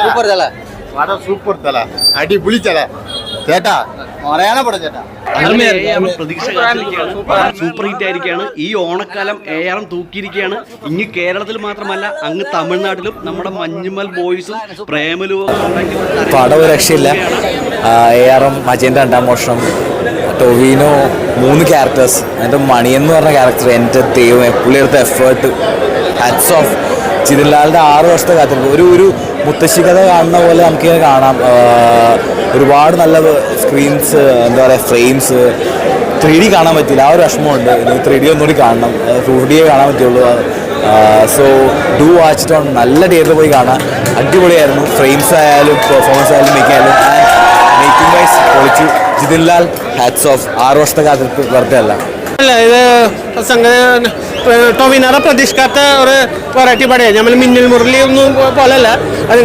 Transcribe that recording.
Super തല പടം super തല അടിപൊളി തല ചേട്ടാ മലയാള പടം ചേട്ടാ പ്രതീക്ഷ സൂപ്പർ ഹിറ്റ് ആയിരിക്കുകയാണ്. ഈ ഓണക്കാലം ARM തൂക്കിയിരിക്കുകയാണ്. ഇനി കേരളത്തിൽ മാത്രമല്ല അങ്ങ് തമിഴ്നാട്ടിലും നമ്മുടെ മഞ്ഞുമൽ ബോയ്സും പ്രേമലും പടം ഒരു രക്ഷയില്ല. ARM മജേൻ്റെ രണ്ടാം മോഷണം, ടൊവിനോ 3 ക്യാരക്ടേഴ്സ്, അതിൻ്റെ മണിയെന്ന് പറഞ്ഞ ക്യാരക്ടർ എൻ്റെ ദൈവം പുള്ളിയെടുത്ത എഫേർട്ട്, ഹാറ്റ്സ് ഓഫ്. ചിതിൻലാലിൻ്റെ 6 വർഷത്തെ കാത്തിരിപ്പ് ഒരു മുത്തശ്ശി കഥ കാണുന്ന പോലെ നമുക്കിങ്ങനെ കാണാം. ഒരുപാട് നല്ല സ്ക്രീൻസ്, എന്താ പറയുക, ഫ്രെയിംസ് 3D കാണാൻ പറ്റില്ല, ആ ഒരു വിഷമമുണ്ട്. ഇനി 3D ഒന്നുകൂടി കാണണം, 2D കാണാൻ പറ്റുള്ളൂ. So do watch it on. നല്ല തിയേറ്ററിൽ പോയി കാണാം, അടിപൊളിയായിരുന്നു. ഫ്രെയിംസ് ആയാലും പെർഫോമൻസ് ആയാലും മേക്കിംഗ് വൈസ് പൊളിച്ചു. Jithinlal hats off. 6 വർഷത്തെ കാത്തിരിപ്പ് വെറുതെ അല്ല. ഇത് ടൊവിനോയുടെ പ്രതീക്ഷിക്കാത്ത ഒരു വെറൈറ്റി പടയാണ്. നമ്മൾ മിന്നൽ മുരളി ഒന്നും പോലല്ല, അത്